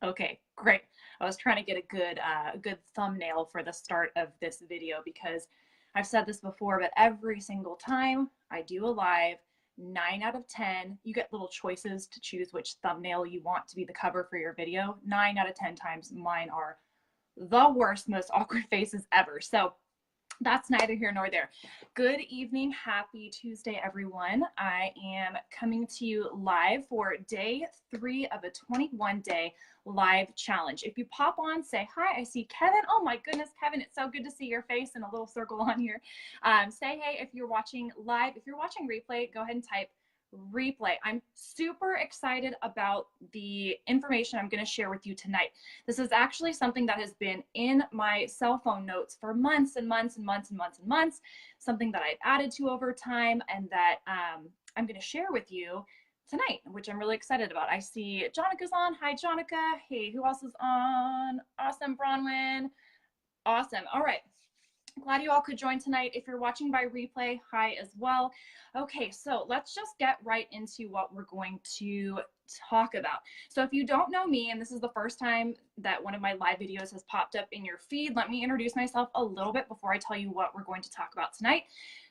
Okay, great. I was trying to get a good thumbnail for the start of this video because I've said this before, but every single time I do a live, 9 out of 10, you get little choices to choose which thumbnail you want to be the cover for your video. 9 out of 10 times mine are the worst, most awkward faces ever. So that's neither here nor there. Good evening. Happy Tuesday, everyone. I am coming to you live for day 3 of a 21-day live challenge. If you pop on, say hi. I see Kevin. Oh my goodness, Kevin, it's so good to see your face in a little circle on here. Say hey if you're watching live. If you're watching replay, go ahead and type replay. I'm super excited about the information I'm going to share with you tonight. This is actually something that has been in my cell phone notes for months and months and months and months and months, something that I've added to over time and that I'm going to share with you tonight, which I'm really excited about. I see Jonica's on. Hi, Jonica. Hey, who else is on? Awesome, Bronwyn. Awesome. All right. Glad you all could join tonight. If you're watching by replay, hi as well. Okay, so let's just get right into what we're going to talk about. So if you don't know me, and this is the first time that one of my live videos has popped up in your feed, let me introduce myself a little bit before I tell you what we're going to talk about tonight.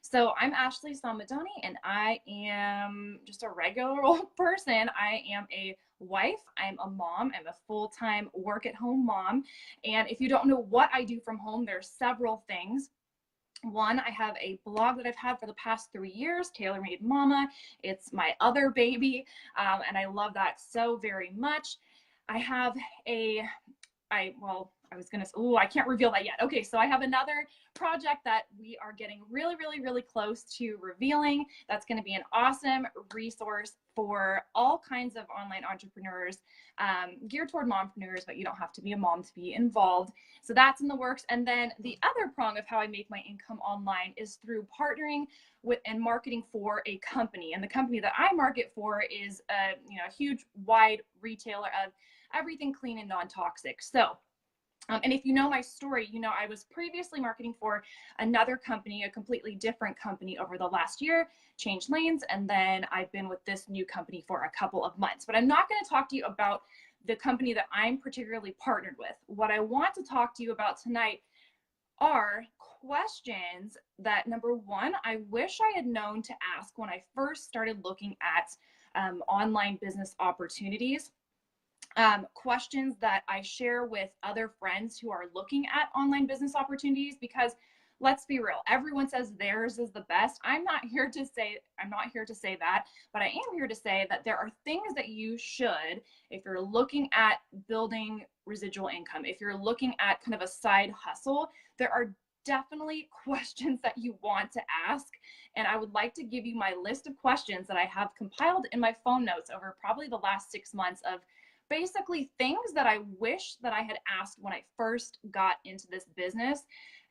So I'm Ashley Salmadoni, and I am just a regular old person. I am a wife, I'm a mom, I'm a full-time work-at-home mom. And if you don't know what I do from home, there's several things. One, I have a blog that I've had for the past 3 years, Tailor Made Mama. It's my other baby, and I love that so very much. I have I was gonna, oh, I can't reveal that yet. Okay, so I have another project that we are getting really, really, really close to revealing. That's gonna be an awesome resource for all kinds of online entrepreneurs, geared toward mompreneurs, but you don't have to be a mom to be involved. So that's in the works. And then the other prong of how I make my income online is through partnering with and marketing for a company. And the company that I market for is a huge, wide retailer of everything clean and non-toxic. So and if you know my story, you know I was previously marketing for another company, a completely different company over the last year, changed lanes, and then I've been with this new company for a couple of months. But I'm not going to talk to you about the company that I'm particularly partnered with. What I want to talk to you about tonight are questions that, number one, I wish I had known to ask when I first started looking at online business opportunities. Questions that I share with other friends who are looking at online business opportunities, because let's be real, everyone says theirs is the best. I'm not here to say that, but I am here to say that there are things that you should, if you're looking at building residual income, if you're looking at kind of a side hustle, there are definitely questions that you want to ask. And I would like to give you my list of questions that I have compiled in my phone notes over probably the last 6 months of basically things that I wish that I had asked when I first got into this business,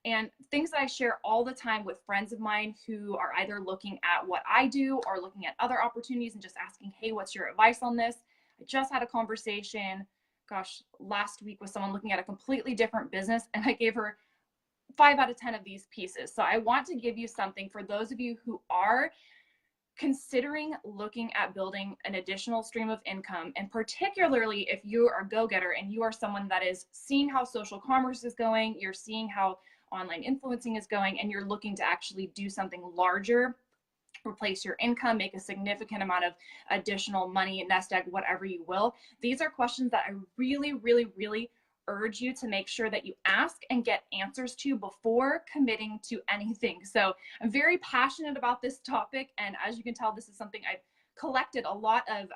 and things that I share all the time with friends of mine who are either looking at what I do or looking at other opportunities and just asking, hey, what's your advice on this? I just had a conversation, last week with someone looking at a completely different business, and I gave her 5 out of 10 of these pieces. So I want to give you something for those of you who are considering looking at building an additional stream of income, and particularly if you are a go-getter and you are someone that is seeing how social commerce is going, you're seeing how online influencing is going, and you're looking to actually do something larger, replace your income, make a significant amount of additional money, nest egg, whatever you will. These are questions that I really, really, really urge you to make sure that you ask and get answers to before committing to anything. So I'm very passionate about this topic, and as you can tell, this is something I've collected a lot of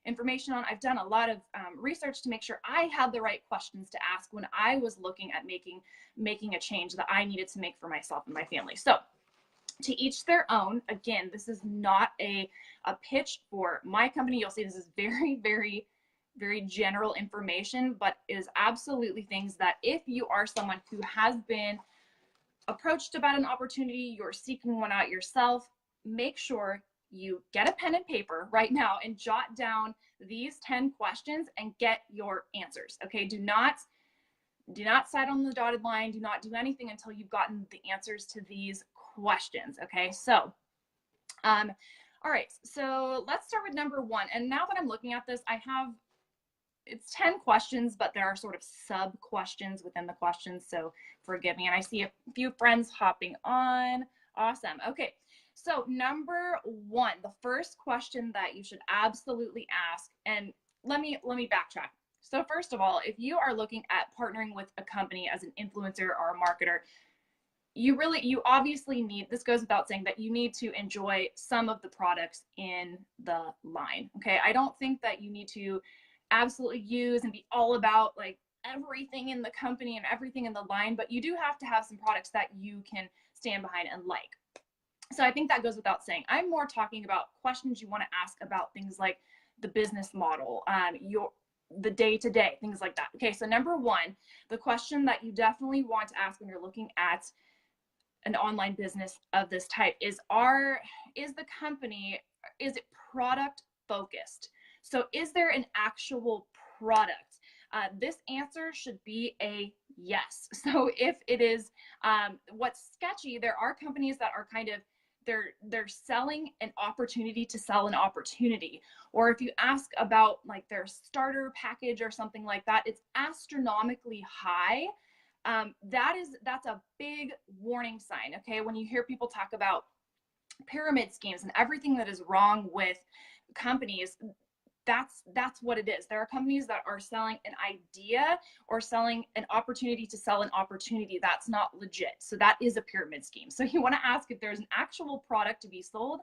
information on. I've done a lot of research to make sure I had the right questions to ask when I was looking at making a change that I needed to make for myself and my family. So to each their own. Again, this is not a pitch for my company. You'll see this is very, very, very general information, but it is absolutely things that if you are someone who has been approached about an opportunity, you're seeking one out yourself, make sure you get a pen and paper right now and jot down these 10 questions and get your answers. Okay, do not sign on the dotted line. Do not do anything until you've gotten the answers to these questions. Okay, so all right, so let's start with number one. And now that I'm looking at this, I have it's 10 questions, but there are sort of sub questions within the questions. So forgive me. And I see a few friends hopping on. Awesome. Okay. So number one, the first question that you should absolutely ask, and let me backtrack. So first of all, if you are looking at partnering with a company as an influencer or a marketer, you obviously need, this goes without saying, that you need to enjoy some of the products in the line. Okay. I don't think that you need to absolutely use and be all about like everything in the company and everything in the line, but you do have to have some products that you can stand behind and like. So I think that goes without saying. I'm more talking about questions you want to ask about things like the business model, the day-to-day, things like that. Okay, so number one, the question that you definitely want to ask when you're looking at an online business of this type is the company, is it product focused? So is there an actual product? This answer should be a yes. So if it is, what's sketchy, there are companies that are kind of, they're selling an opportunity to sell an opportunity. Or if you ask about like their starter package or something like that, it's astronomically high. That's a big warning sign. Okay, when you hear people talk about pyramid schemes and everything that is wrong with companies, that's what it is. There are companies that are selling an idea or selling an opportunity to sell an opportunity. That's not legit. So that is a pyramid scheme. So you want to ask if there's an actual product to be sold.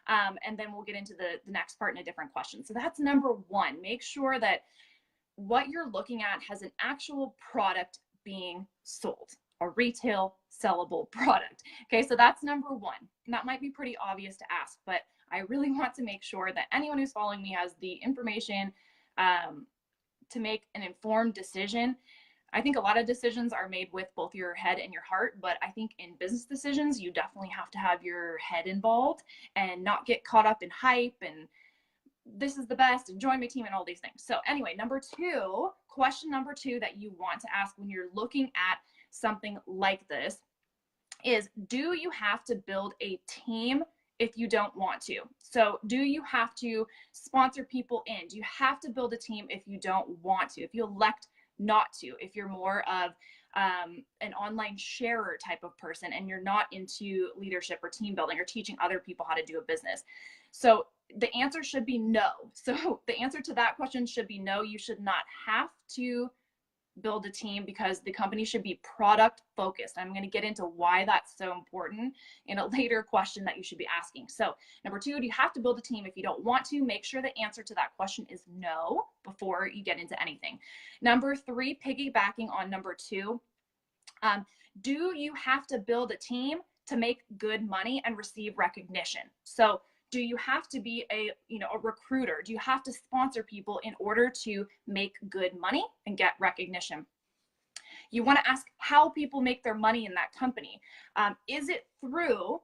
And then we'll get into the next part in a different question. So that's number one. Make sure that what you're looking at has an actual product being sold, a retail sellable product. Okay, so that's number one. And that might be pretty obvious to ask, but I really want to make sure that anyone who's following me has the information to make an informed decision. I think a lot of decisions are made with both your head and your heart, but I think in business decisions, you definitely have to have your head involved and not get caught up in hype and this is the best and join my team and all these things. So anyway, question number two that you want to ask when you're looking at something like this is, do you have to build a team if you don't want to? So do you have to sponsor people in? Do you have to build a team if you don't want to, if you elect not to, if you're more of an online sharer type of person and you're not into leadership or team building or teaching other people how to do a business? So the answer should be no. So the answer to that question should be no. You should not have to build a team because the company should be product focused. I'm going to get into why that's so important in a later question that you should be asking. So number two, do you have to build a team if you don't want to? Make sure the answer to that question is no before you get into anything. Number three, piggybacking on number two, do you have to build a team to make good money and receive recognition? So do you have to be a recruiter? Do you have to sponsor people in order to make good money and get recognition? You want to ask how people make their money in that company. Is it through,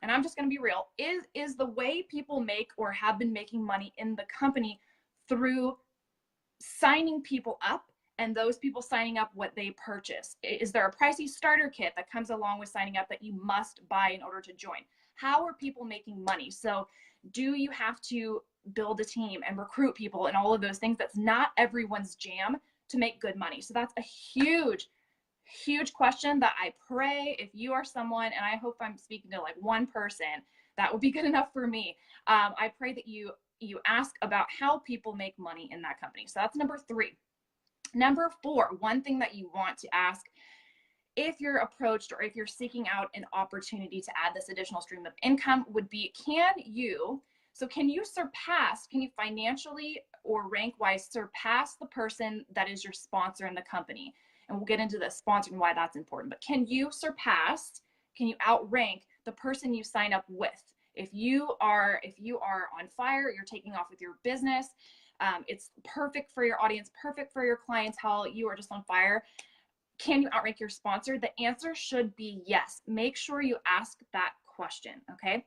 and I'm just going to be real, is the way people make or have been making money in the company through signing people up and those people signing up what they purchase? Is there a pricey starter kit that comes along with signing up that you must buy in order to join? How are people making money? So do you have to build a team and recruit people and all of those things? That's not everyone's jam to make good money. So that's a huge, huge question that I pray if you are someone, and I hope I'm speaking to like one person, that would be good enough for me. I pray that you ask about how people make money in that company. So that's number three. Number four, one thing that you want to ask if you're approached or if you're seeking out an opportunity to add this additional stream of income would be, can you financially or rank wise surpass the person that is your sponsor in the company? And we'll get into the sponsor and why that's important, but can you outrank the person you sign up with? If you are on fire, you're taking off with your business, it's perfect for your audience, perfect for your clientele, you are just on fire. Can you outrank your sponsor? The answer should be yes. Make sure you ask that question, okay?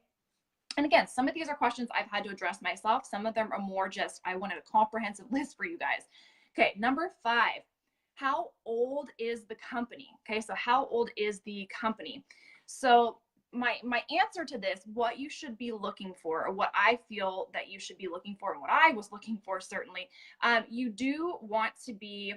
And again, some of these are questions I've had to address myself. Some of them are more just, I wanted a comprehensive list for you guys. Okay, number five, how old is the company? Okay, so how old is the company? So my answer to this, what you should be looking for, or what I feel that you should be looking for, and what I was looking for certainly, you do want to be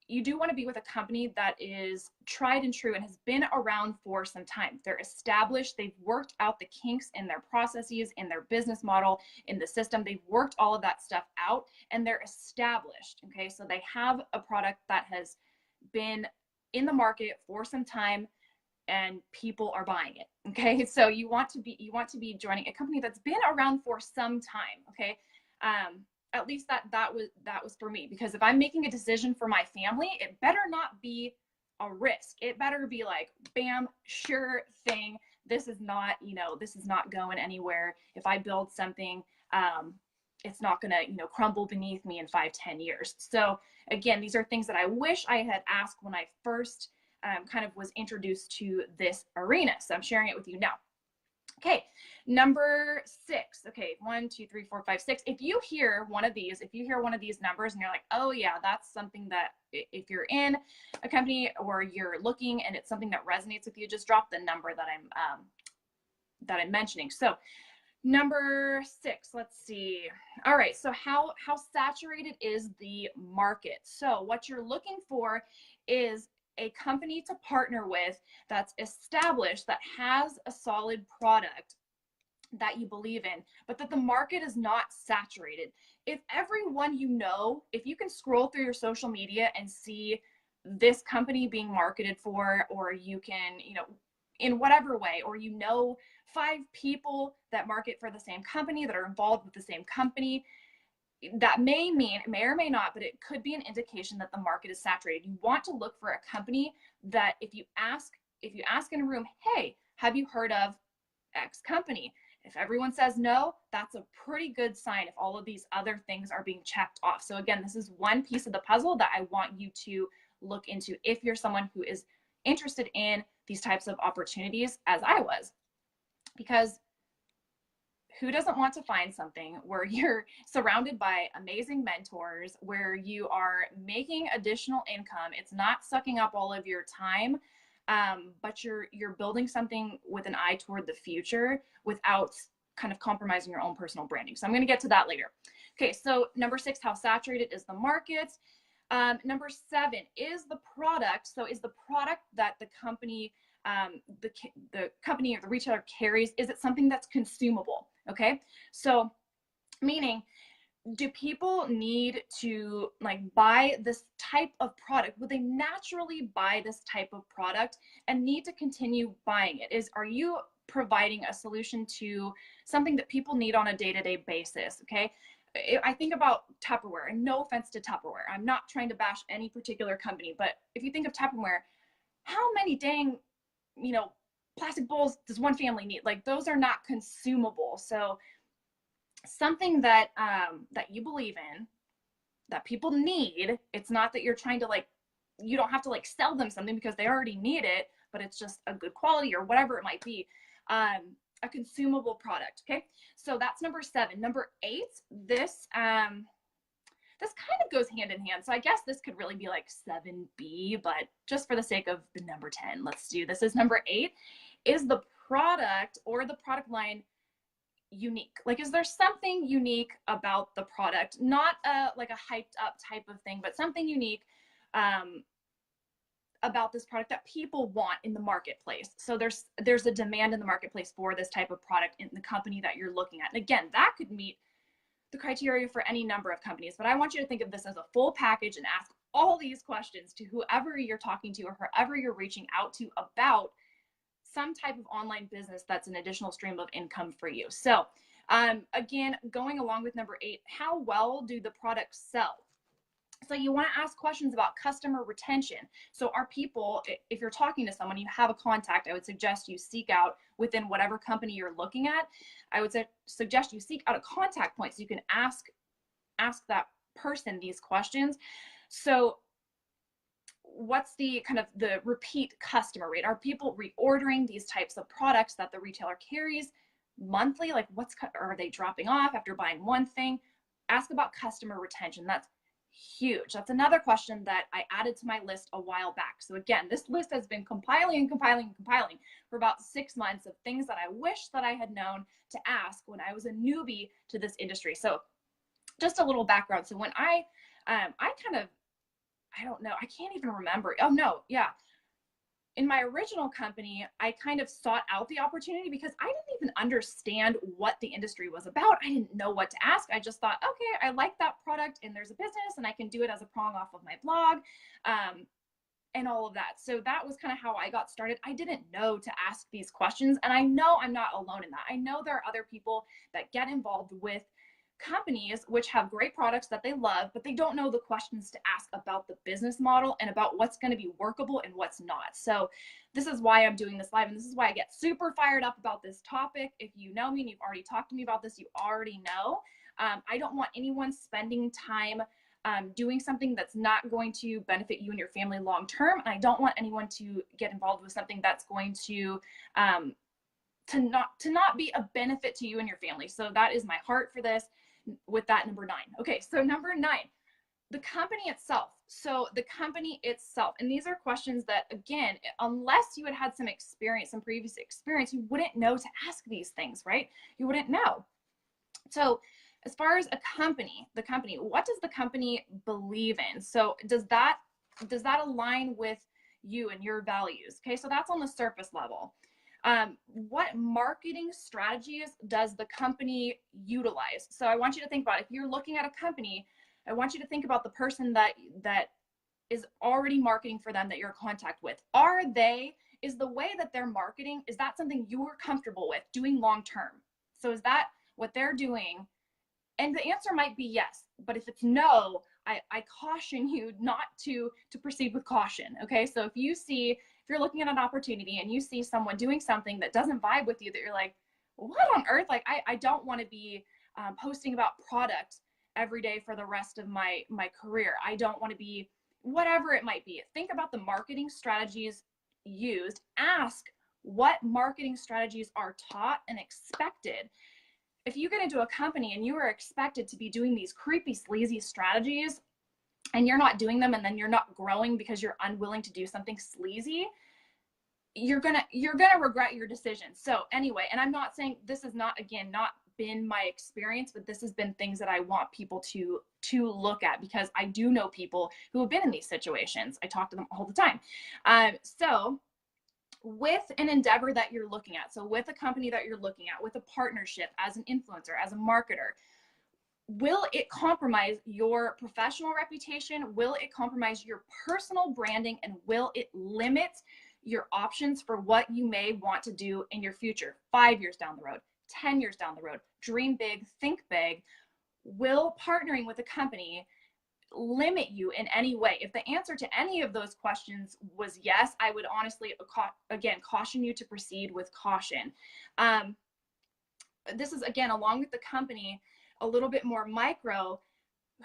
with a company that is tried and true and has been around for some time. They're established. They've worked out the kinks in their processes, in their business model, in the system. They've worked all of that stuff out, and they're established. Okay, so they have a product that has been in the market for some time, and people are buying it. Okay, so you want to be joining a company that's been around for some time. Okay, at least that was for me, because if I'm making a decision for my family, it better not be a risk. It better be like, bam, sure thing. This is not going anywhere. If I build something, it's not gonna crumble beneath me in 5-10 years. So again, these are things that I wish I had asked when I first kind of was introduced to this arena. So I'm sharing it with you now. Okay, number 6. Okay, 1, 2, 3, 4, 5, 6. If you hear one of these numbers and you're like, oh yeah, that's something that if you're in a company or you're looking and it's something that resonates with you, just drop the number that I'm mentioning. So number 6, let's see. All right, so how saturated is the market? So what you're looking for is a company to partner with that's established, that has a solid product that you believe in, but that the market is not saturated. If everyone if you can scroll through your social media and see this company being marketed for, or you can, in whatever way, or 5 people that market for the same company, that are involved with the same company, that may or may not, but it could be an indication that the market is saturated. You want to look for a company that if you ask in a room, hey, have you heard of X company? If everyone says no, that's a pretty good sign if all of these other things are being checked off. So again, this is one piece of the puzzle that I want you to look into if you're someone who is interested in these types of opportunities, as I was. Because who doesn't want to find something where you're surrounded by amazing mentors, where you are making additional income? It's not sucking up all of your time, but you're building something with an eye toward the future without kind of compromising your own personal branding. So I'm going to get to that later. Okay, so number 6, how saturated is the market? Number 7, is the product. So is the product that the company the company or the retailer carries, is it something that's consumable? Okay, so meaning, do people need to buy this type of product? Would they naturally buy this type of product and need to continue buying it? Are you providing a solution to something that people need on a day-to-day basis? Okay, I think about Tupperware, and no offense to Tupperware, I'm not trying to bash any particular company, but if you think of Tupperware, how many dang plastic bowls does one family need? Those are not consumable. So something that that you believe in, that people need, it's not that you're trying to you don't have to sell them something because they already need it, but it's just a good quality or whatever it might be, a consumable product. Okay, so that's number 7. Number 8, this this kind of goes hand in hand. So I guess this could really be 7B, but just for the sake of the number 10, let's do this. Is number 8, is the product or the product line unique? Is there something unique about the product? Not a hyped up type of thing, but something unique about this product that people want in the marketplace. So there's a demand in the marketplace for this type of product in the company that you're looking at. And again, that could meet the criteria for any number of companies, but I want you to think of this as a full package and ask all these questions to whoever you're talking to or whoever you're reaching out to about some type of online business that's an additional stream of income for you. So again, going along with number 8, how well do the products sell? So you want to ask questions about customer retention. So are people, if you're talking to someone, you have a contact, I would suggest you seek out within whatever company you're looking at. I would suggest you seek out a contact point so you can ask that person these questions. So what's the kind of the repeat customer rate? Are people reordering these types of products that the retailer carries monthly? Are they dropping off after buying one thing? Ask about customer retention. That's huge? That's another question that I added to my list a while back. So again, this list has been compiling for about 6 months of things that I wish that I had known to ask when I was a newbie to this industry. So just a little background. So when I don't know, I can't even remember. Oh no, yeah. In my original company, I kind of sought out the opportunity because I didn't even understand what the industry was about. I didn't know what to ask. I just thought, okay, I like that product and there's a business and I can do it as a prong off of my blog, and all of that. So that was kind of how I got started. I didn't know to ask these questions, and I know I'm not alone in that. I know there are other people that get involved with companies which have great products that they love, but they don't know the questions to ask about the business model and about what's going to be workable and what's not. So this is why I'm doing this live, and this is why I get super fired up about this topic. If you know me and you've already talked to me about this, you already know. I don't want anyone spending time doing something that's not going to benefit you and your family long term, and I don't want anyone to get involved with something that's going to not be a benefit to you and your family. So that is my heart for this. With that, number 9. Okay, so number 9, the company itself. So the company itself, and these are questions that, again, unless you had some experience, some previous experience, you wouldn't know to ask these things, right? You wouldn't know. So as far as a company, the company, what does the company believe in? So does that align with you and your values? Okay, so that's on the surface level. What marketing strategies does the company utilize? So I want you to think about, if you're looking at a company, I want you to think about the person that is already marketing for them, that you're in contact with. Is the way that they're marketing, is that something you're comfortable with doing long term? So is that what they're doing? And the answer might be yes, but if it's no, I caution you not to proceed with caution. Okay, so if you're looking at an opportunity and you see someone doing something that doesn't vibe with you, that you're like, what on earth? Like, I don't want to be posting about product every day for the rest of my career. I don't want to be, whatever it might be. Think about the marketing strategies used. Ask what marketing strategies are taught and expected. If you get into a company and you are expected to be doing these creepy, sleazy strategies, and you're not doing them, and then you're not growing because you're unwilling to do something sleazy, you're gonna regret your decision. So anyway, and I'm not saying this is not been my experience, but this has been things that I want people to look at, because I do know people who have been in these situations. I talk to them all the time. So with an endeavor that you're looking at, so with a company that you're looking at, with a partnership, as an influencer, as a marketer, will it compromise your professional reputation? Will it compromise your personal branding? And will it limit your options for what you may want to do in your future, 5 years down the road, 10 years down the road? Dream big, think big. Will partnering with a company limit you in any way? If the answer to any of those questions was yes, I would honestly, again, caution you to proceed with caution. This is, again, along with the company, a little bit more micro.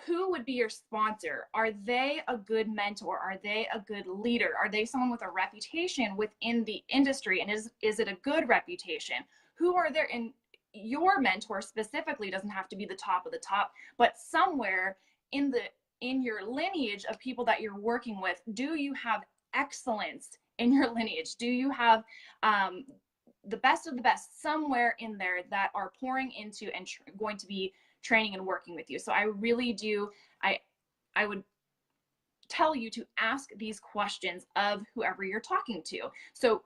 Who would be your sponsor? Are they a good mentor? Are they a good leader? Are they someone with a reputation within the industry? And is it a good reputation? Who are there? In your mentor specifically doesn't have to be the top of the top, but somewhere in your lineage of people that you're working with, do you have excellence in your lineage? Do you have the best of the best somewhere in there that are pouring into and going to be training and working with you? So I really do, I would tell you to ask these questions of whoever you're talking to. So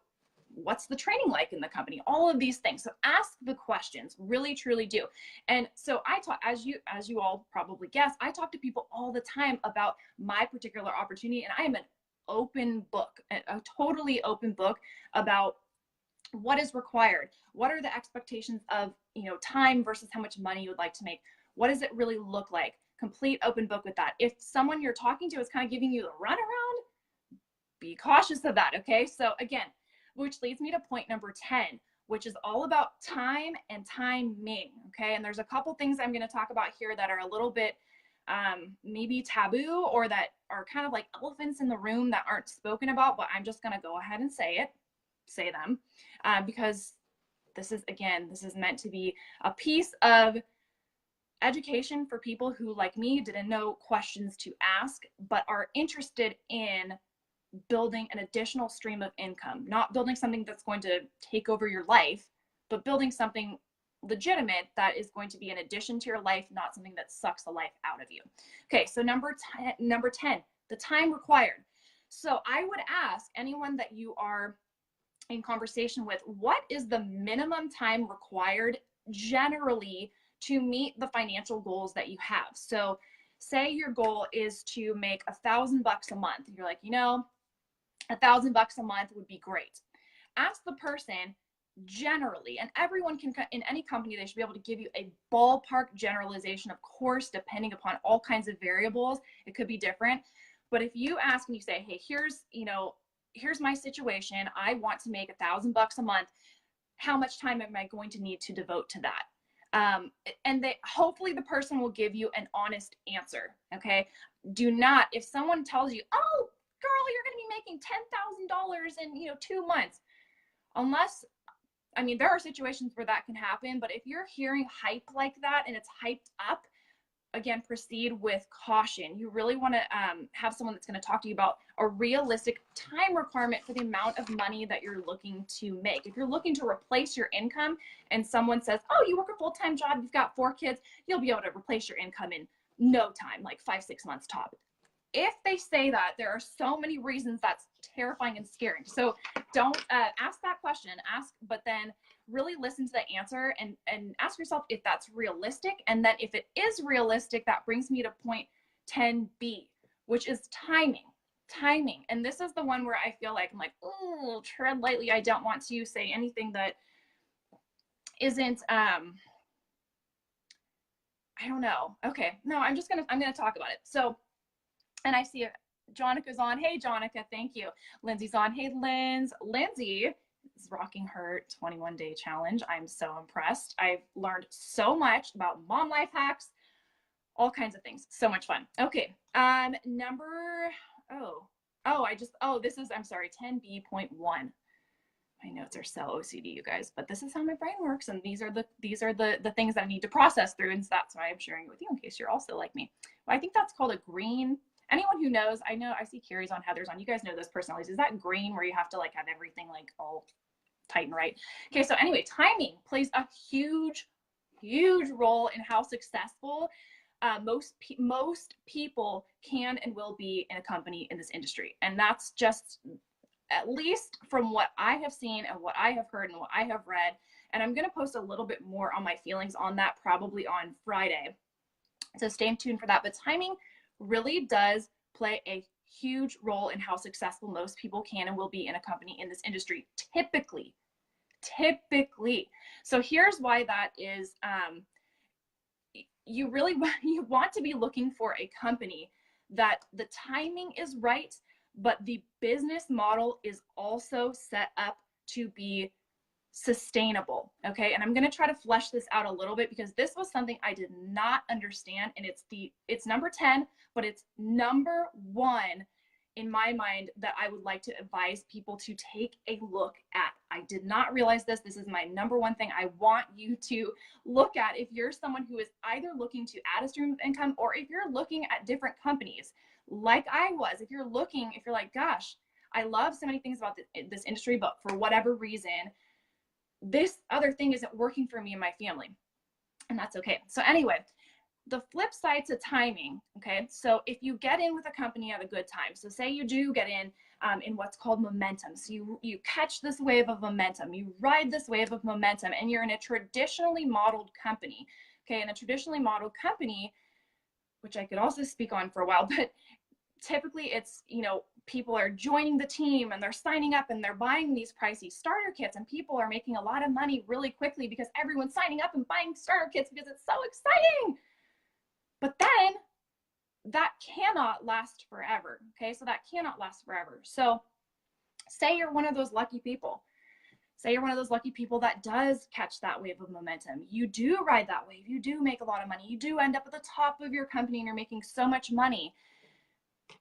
what's the training like in the company? All of these things. So ask the questions, really, truly do. And so I talk, as you all probably guess, I talk to people all the time about my particular opportunity, and I am an open book, a totally open book about what is required. What are the expectations of, time versus how much money you would like to make? What does it really look like? Complete open book with that. If someone you're talking to is kind of giving you the runaround, be cautious of that. Okay. So again, which leads me to point number 10, which is all about time and timing. Okay. And there's a couple things I'm going to talk about here that are a little bit maybe taboo, or that are kind of like elephants in the room that aren't spoken about, but I'm just going to go ahead and say them, because this is meant to be a piece of education for people who, like me, didn't know questions to ask, but are interested in building an additional stream of income, not building something that's going to take over your life, but building something legitimate that is going to be an addition to your life, not something that sucks the life out of you. Okay, so number 10, the time required. So I would ask anyone that you are in conversation with, what is the minimum time required generally to meet the financial goals that you have? So say your goal is to make $1,000 a month. You're like, you know, $1,000 a month would be great. Ask the person generally, and everyone can, in any company, they should be able to give you a ballpark generalization. Of course, depending upon all kinds of variables, it could be different. But if you ask and you say, hey, here's my situation. I want to make $1,000 a month. How much time am I going to need to devote to that? And hopefully the person will give you an honest answer. Okay. Do not, if someone tells you, oh, girl, you're going to be making $10,000 in, 2 months, unless, I mean, there are situations where that can happen, but if you're hearing hype like that and it's hyped up, again, proceed with caution. You really want to have someone that's going to talk to you about a realistic time requirement for the amount of money that you're looking to make. If you're looking to replace your income and someone says, oh, you work a full-time job, you've got 4 kids, you'll be able to replace your income in no time, like 5-6 months top. If they say that, there are so many reasons that's terrifying and scary. So don't ask that question, but then really listen to the answer and ask yourself if that's realistic. And then if it is realistic, that brings me to point 10B, which is timing. And this is the one where I feel like I'm like, oh, tread lightly. I don't want to say anything that isn't, I don't know. Okay, no, I'm gonna talk about it. So, and I see Jonica's on. Hey, Jonica, thank you. Lindsay's on. Hey, Lindsay is rocking her 21-day challenge. I'm so impressed. I've learned so much about mom life hacks, all kinds of things. So much fun. Okay, I'm sorry, 10B.1. My notes are so OCD, you guys, but this is how my brain works, and these are the things that I need to process through, and so that's why I'm sharing it with you in case you're also like me. Well, I think that's called a green. Anyone who knows, I know, I see Carrie's on, Heather's on. You guys know those personalities. Is that green where you have to like have everything like all tight and right? Okay, so anyway, timing plays a huge role in how successful most people can and will be in a company in this industry. And that's just, at least from what I have seen and what I have heard and what I have read. And I'm going to post a little bit more on my feelings on that probably on Friday. So stay tuned for that. But timing really does play a huge role in how successful most people can and will be in a company in this industry, typically. So here's why that is. You want to be looking for a company that the timing is right, but the business model is also set up to be sustainable. Okay, and I'm going to try to flesh this out a little bit because this was something I did not understand, and it's number 10, but it's number 1 in my mind that I would like to advise people to take a look at. I did not realize this. This is my number 1 thing I want you to look at if you're someone who is either looking to add a stream of income, or if you're looking at different companies like I was. If you're like, gosh, I love so many things about this industry, but for whatever reason, this other thing isn't working for me and my family. And that's okay. So anyway, the flip side to timing, okay? So if you get in with a company at a good time, so say you do get in what's called momentum. So you catch this wave of momentum, you ride this wave of momentum, and you're in a traditionally modeled company, okay? In a traditionally modeled company, which I could also speak on for a while, but typically it's, people are joining the team and they're signing up and they're buying these pricey starter kits, and people are making a lot of money really quickly because everyone's signing up and buying starter kits because it's so exciting. But then that cannot last forever. Okay, so that cannot last forever. So say you're one of those lucky people. Say you're one of those lucky people that does catch that wave of momentum. You do ride that wave. You do make a lot of money. You do end up at the top of your company and you're making so much money.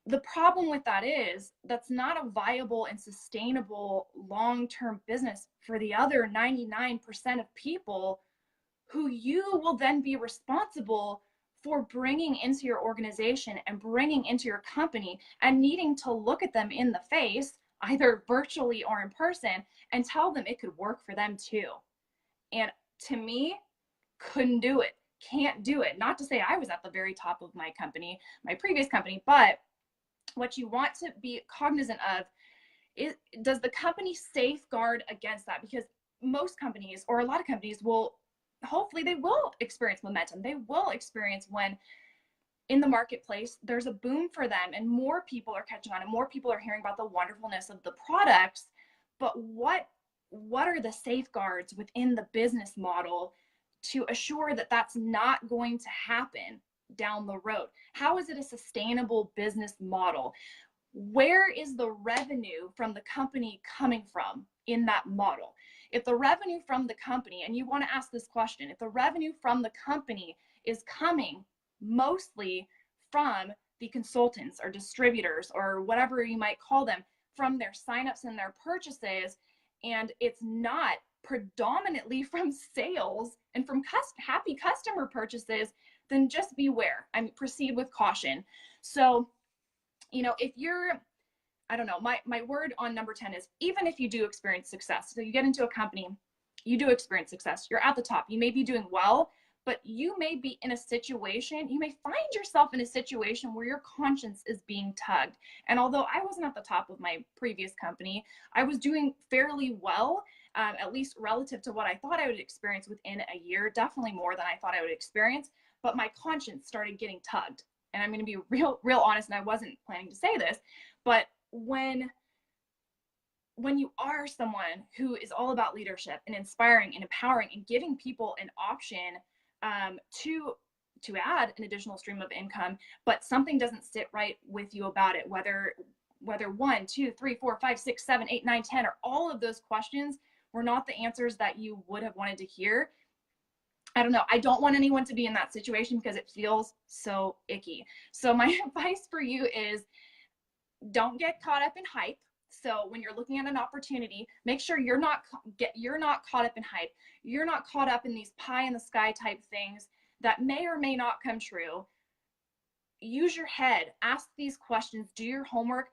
The problem with that is that's not a viable and sustainable long-term business for the other 99% of people who you will then be responsible for bringing into your organization and bringing into your company, and needing to look at them in the face, either virtually or in person, and tell them it could work for them too. And to me, couldn't do it, can't do it. Not to say I was at the very top of my company, my previous company, but what you want to be cognizant of is, does the company safeguard against that? Because most companies, or a lot of companies, will, hopefully they will experience momentum. They will experience when in the marketplace there's a boom for them and more people are catching on and more people are hearing about the wonderfulness of the products. But what are the safeguards within the business model to assure that that's not going to happen down the road? How is it a sustainable business model? Where is the revenue from the company coming from in that model? If the revenue from the company, and you want to ask this question, if the revenue from the company is coming mostly from the consultants or distributors or whatever you might call them, from their signups and their purchases, and it's not predominantly from sales and from happy customer purchases, then just beware. I mean, proceed with caution. So, you know, if you're, I don't know, my word on number 10 is, even if you do experience success, so you get into a company, you do experience success, you're at the top, you may be doing well, but you may be in a situation, you may find yourself in a situation where your conscience is being tugged. And although I wasn't at the top of my previous company, I was doing fairly well, at least relative to what I thought I would experience within a year, definitely more than I thought I would experience, but my conscience started getting tugged. And I'm going to be real honest, and I wasn't planning to say this, but when you are someone who is all about leadership and inspiring and empowering and giving people an option to add an additional stream of income, but something doesn't sit right with you about it, whether 1, 2, 3, 4, 5, 6, 7, 8, 9, 10, or all of those questions were not the answers that you would have wanted to hear. I don't know. I don't want anyone to be in that situation because it feels so icky. So my advice for you is, don't get caught up in hype. So when you're looking at an opportunity, make sure you're not caught up in hype. You're not caught up in these pie in the sky type things that may or may not come true. Use your head, ask these questions, do your homework,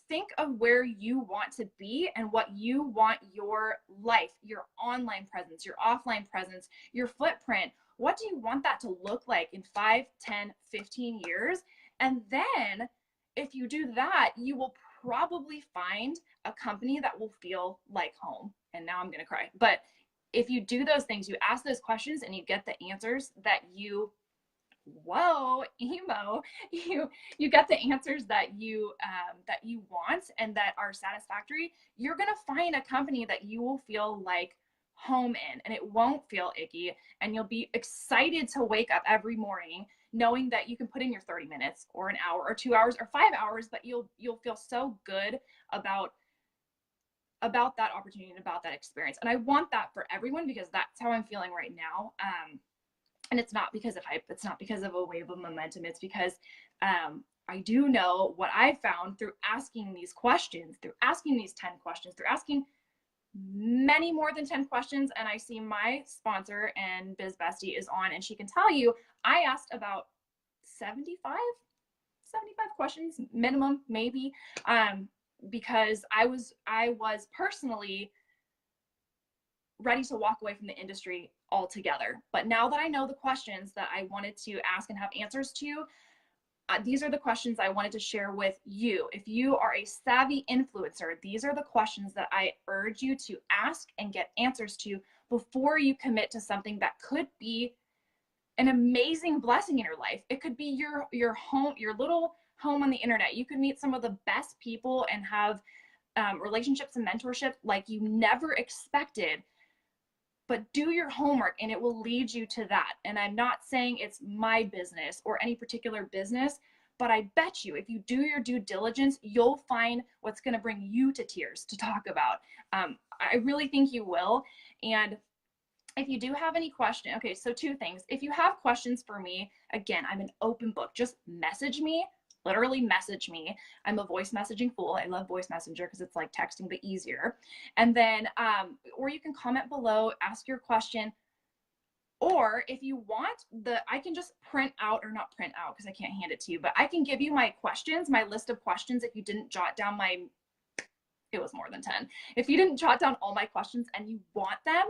think of where you want to be and what you want your life, your online presence, your offline presence, your footprint. What do you want that to look like in 5, 10, 15 years? And then if you do that, you will probably find a company that will feel like home. And now I'm going to cry. But if you do those things, you ask those questions and you get the answers that you, whoa, emo, you get the answers that you want and that are satisfactory, you're going to find a company that you will feel like home in, and it won't feel icky, and you'll be excited to wake up every morning knowing that you can put in your 30 minutes or an hour or 2 hours or 5 hours, but you'll feel so good about that opportunity and about that experience. And I want that for everyone because that's how I'm feeling right now. And it's not because of hype. It's not because of a wave of momentum. It's because I do know what I found through asking these questions, through asking these 10 questions, through asking many more than 10 questions. And I see my sponsor and Biz Bestie is on, and she can tell you I asked about 75 questions minimum, maybe, because I was personally ready to walk away from the industry altogether. But now that I know the questions that I wanted to ask and have answers to, these are the questions I wanted to share with you. If you are a savvy influencer, these are the questions that I urge you to ask and get answers to before you commit to something that could be an amazing blessing in your life. It could be your home, your little home on the internet. You could meet some of the best people and have relationships and mentorship like you never expected. But do your homework and it will lead you to that. And I'm not saying it's my business or any particular business, but I bet you if you do your due diligence, you'll find what's going to bring you to tears to talk about. I really think you will. And if you do have any question, okay, so 2 things. If you have questions for me, again, I'm an open book. Just message me. Literally message me. I'm a voice messaging fool. I love voice messenger because it's like texting but easier. And then, or you can comment below, ask your question. Or if you want I can just print out, or not print out because I can't hand it to you, but I can give you my questions, my list of questions. If you didn't jot down it was more than 10. If you didn't jot down all my questions and you want them,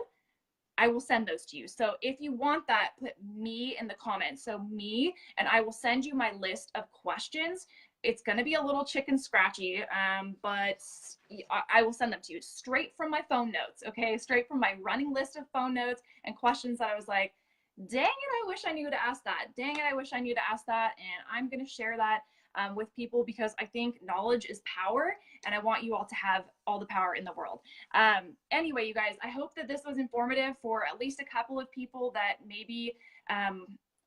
I will send those to you. So if you want that, put me in the comments. So me, and I will send you my list of questions. It's going to be a little chicken scratchy, but I will send them to you straight from my phone notes. Okay. Straight from my running list of phone notes and questions that I was like, dang it, I wish I knew to ask that. Dang it, I wish I knew to ask that. And I'm going to share that with people because I think knowledge is power, and I want you all to have all the power in the world. Anyway, you guys, I hope that this was informative for at least a couple of people that maybe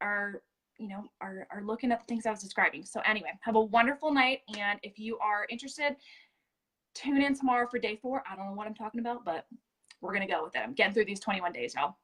are looking at the things I was describing. So anyway, have a wonderful night. And if you are interested, tune in tomorrow for day 4. I don't know what I'm talking about, but we're going to go with it. I'm getting through these 21 days, y'all.